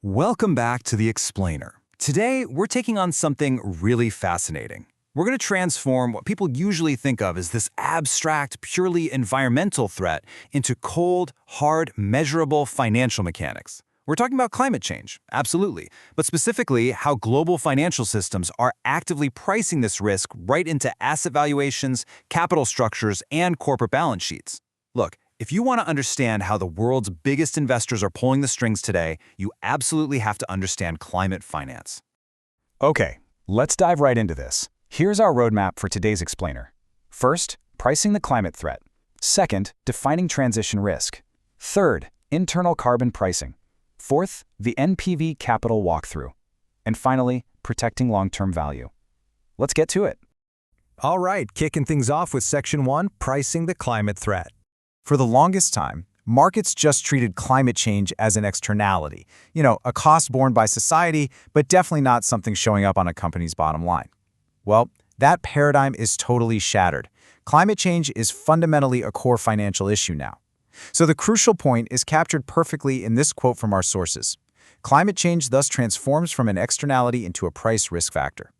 Welcome back to The Explainer. Today, we're taking on something really fascinating. We're going to transform what people usually think of as this abstract, purely environmental threat into cold, hard, measurable financial mechanics. We're talking about climate change, absolutely, but specifically how global financial systems are actively pricing this risk right into asset valuations, capital structures, and corporate balance sheets. Look, if you want to understand how the world's biggest investors are pulling the strings today, you absolutely have to understand climate finance. Okay, let's dive right into this. Here's our roadmap for today's explainer. First, pricing the climate threat. Second, defining transition risk. Third, internal carbon pricing. Fourth, the NPV capital walkthrough. And finally, protecting long-term value. Let's get to it. All right, kicking things off with Section 1, Pricing the Climate Threat. For the longest time, markets just treated climate change as an externality, a cost borne by society, but definitely not something showing up on a company's bottom line. Well, that paradigm is totally shattered. Climate change is fundamentally a core financial issue now. So the crucial point is captured perfectly in this quote from our sources. Climate change thus transforms from an externality into a price risk factor.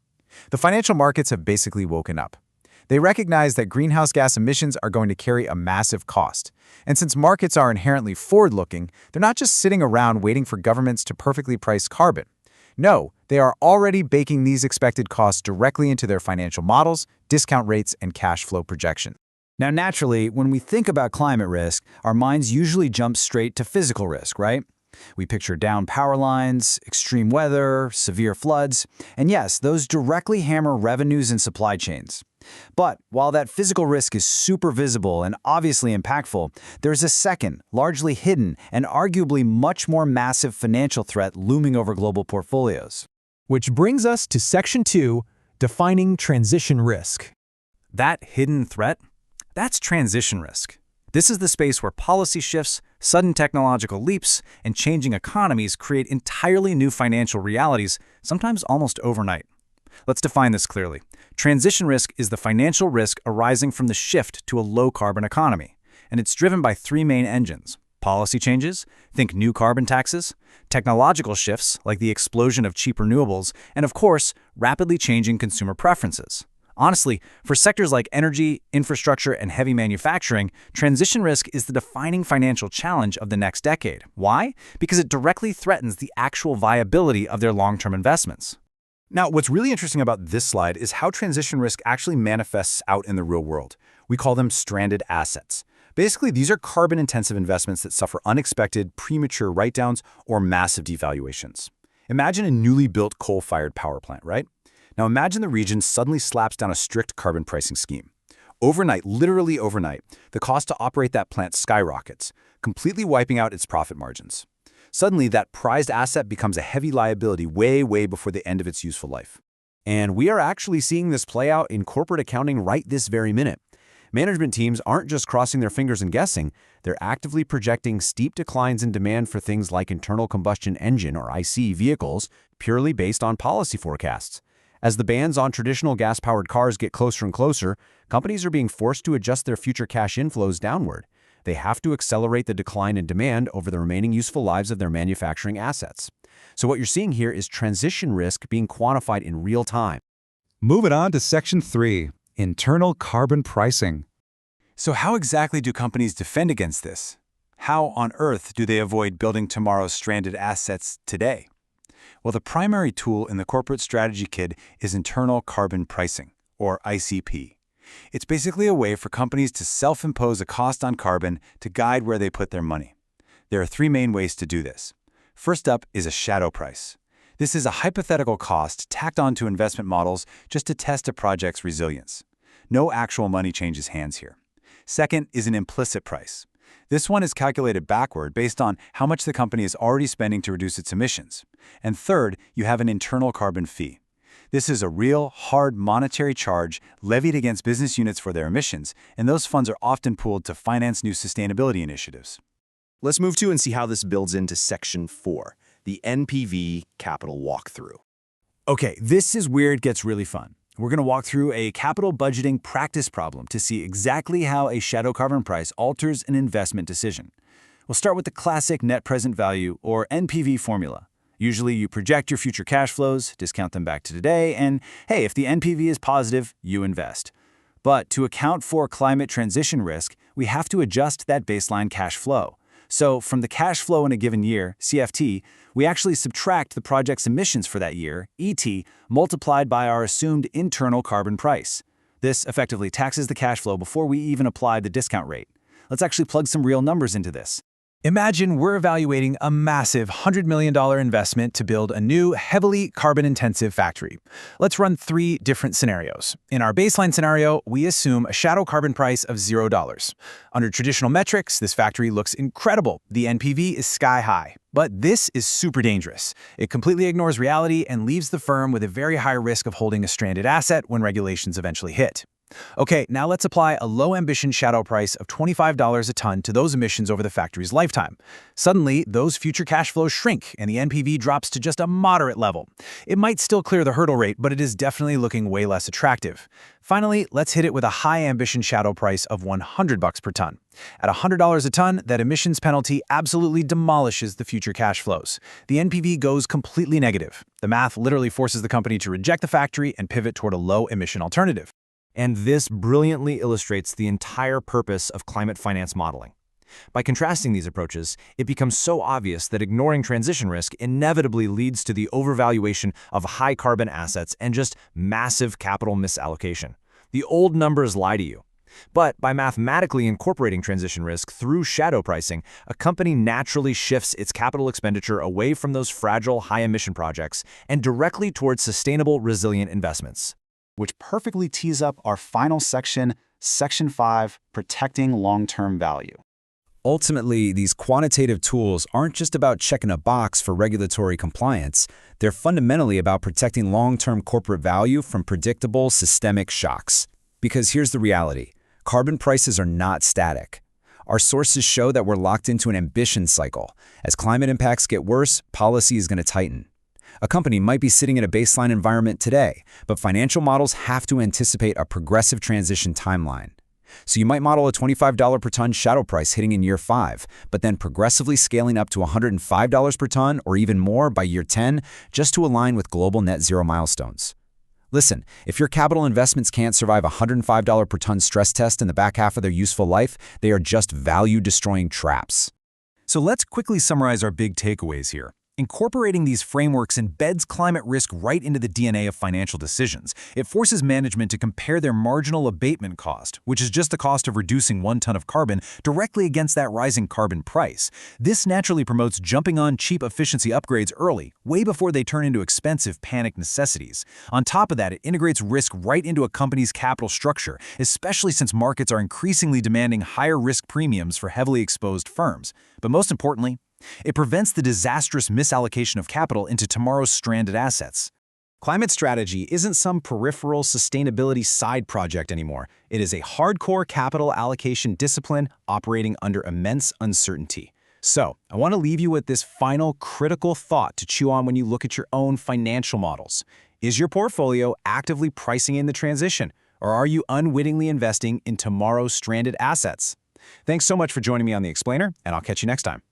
The financial markets have basically woken up. They recognize that greenhouse gas emissions are going to carry a massive cost. And since markets are inherently forward-looking, they're not just sitting around waiting for governments to perfectly price carbon. No, they are already baking these expected costs directly into their financial models, discount rates, and cash flow projections. Now, naturally, when we think about climate risk, our minds usually jump straight to physical risk, right? We picture downed power lines, extreme weather, severe floods, and yes, those directly hammer revenues and supply chains. But while that physical risk is super visible and obviously impactful, there's a second, largely hidden, and arguably much more massive financial threat looming over global portfolios. Which brings us to Section 2, Defining Transition Risk. That hidden threat? That's transition risk. This is the space where policy shifts, sudden technological leaps, and changing economies create entirely new financial realities, sometimes almost overnight. Let's define this clearly. Transition risk is the financial risk arising from the shift to a low-carbon economy, and it's driven by three main engines: policy changes, think new carbon taxes; technological shifts, like the explosion of cheap renewables; and of course, rapidly changing consumer preferences. Honestly, for sectors like energy, infrastructure, and heavy manufacturing, transition risk is the defining financial challenge of the next decade. Why? Because it directly threatens the actual viability of their long-term investments. Now, what's really interesting about this slide is how transition risk actually manifests out in the real world. We call them stranded assets. Basically, these are carbon-intensive investments that suffer unexpected, premature write-downs or massive devaluations. Imagine a newly built coal-fired power plant, right? Now imagine the region suddenly slaps down a strict carbon pricing scheme. Overnight, literally overnight, the cost to operate that plant skyrockets, completely wiping out its profit margins. Suddenly, that prized asset becomes a heavy liability way before the end of its useful life. And we are actually seeing this play out in corporate accounting right this very minute. Management teams aren't just crossing their fingers and guessing, they're actively projecting steep declines in demand for things like internal combustion engine or IC vehicles purely based on policy forecasts. As the bans on traditional gas-powered cars get closer and closer, companies are being forced to adjust their future cash inflows downward. They have to accelerate the decline in demand over the remaining useful lives of their manufacturing assets. So what you're seeing here is transition risk being quantified in real time. Moving on to Section 3, Internal Carbon Pricing. So how exactly do companies defend against this? How on earth do they avoid building tomorrow's stranded assets today? Well, the primary tool in the corporate strategy kit is internal carbon pricing, or ICP. It's basically a way for companies to self-impose a cost on carbon to guide where they put their money. There are three main ways to do this. First up is a shadow price. This is a hypothetical cost tacked onto investment models just to test a project's resilience. No actual money changes hands here. Second is an implicit price. This one is calculated backward based on how much the company is already spending to reduce its emissions. And third, you have an internal carbon fee. This is a real, hard monetary charge levied against business units for their emissions, and those funds are often pooled to finance new sustainability initiatives. Let's move to and see how this builds into Section 4, the NPV capital walkthrough. Okay, this is where it gets really fun. We're going to walk through a capital budgeting practice problem to see exactly how a shadow carbon price alters an investment decision. We'll start with the classic net present value, or NPV formula. Usually you project your future cash flows, discount them back to today, and hey, if the NPV is positive, you invest. But to account for climate transition risk, we have to adjust that baseline cash flow. So from the cash flow in a given year, CFT, we actually subtract the project's emissions for that year, ET, multiplied by our assumed internal carbon price. This effectively taxes the cash flow before we even apply the discount rate. Let's actually plug some real numbers into this. Imagine we're evaluating a massive $100 million investment to build a new, heavily carbon-intensive factory. Let's run 3 different scenarios. In our baseline scenario, we assume a shadow carbon price of $0. Under traditional metrics, this factory looks incredible. The NPV is sky high. But this is super dangerous. It completely ignores reality and leaves the firm with a very high risk of holding a stranded asset when regulations eventually hit. Okay, now let's apply a low-ambition shadow price of $25 a ton to those emissions over the factory's lifetime. Suddenly, those future cash flows shrink, and the NPV drops to just a moderate level. It might still clear the hurdle rate, but it is definitely looking way less attractive. Finally, let's hit it with a high-ambition shadow price of $100 per ton. At $100 a ton, that emissions penalty absolutely demolishes the future cash flows. The NPV goes completely negative. The math literally forces the company to reject the factory and pivot toward a low-emission alternative. And this brilliantly illustrates the entire purpose of climate finance modeling. By contrasting these approaches, it becomes so obvious that ignoring transition risk inevitably leads to the overvaluation of high-carbon assets and just massive capital misallocation. The old numbers lie to you. But by mathematically incorporating transition risk through shadow pricing, a company naturally shifts its capital expenditure away from those fragile, high-emission projects and directly towards sustainable, resilient investments. Which perfectly tees up our final section, Section 5, Protecting Long-Term Value. Ultimately, these quantitative tools aren't just about checking a box for regulatory compliance. They're fundamentally about protecting long-term corporate value from predictable systemic shocks. Because here's the reality. Carbon prices are not static. Our sources show that we're locked into an ambition cycle. As climate impacts get worse, policy is going to tighten. A company might be sitting in a baseline environment today, but financial models have to anticipate a progressive transition timeline. So you might model a $25 per ton shadow price hitting in year 5, but then progressively scaling up to $105 per ton or even more by year 10, just to align with global net zero milestones. Listen, if your capital investments can't survive a $105 per ton stress test in the back half of their useful life, they are just value-destroying traps. So let's quickly summarize our big takeaways here. Incorporating these frameworks embeds climate risk right into the DNA of financial decisions. It forces management to compare their marginal abatement cost, which is just the cost of reducing 1 ton of carbon, directly against that rising carbon price. This naturally promotes jumping on cheap efficiency upgrades early, way before they turn into expensive panic necessities. On top of that, it integrates risk right into a company's capital structure, especially since markets are increasingly demanding higher risk premiums for heavily exposed firms. But most importantly, it prevents the disastrous misallocation of capital into tomorrow's stranded assets. Climate strategy isn't some peripheral sustainability side project anymore. It is a hardcore capital allocation discipline operating under immense uncertainty. So, I want to leave you with this final critical thought to chew on when you look at your own financial models. Is your portfolio actively pricing in the transition, or are you unwittingly investing in tomorrow's stranded assets? Thanks so much for joining me on The Explainer, and I'll catch you next time.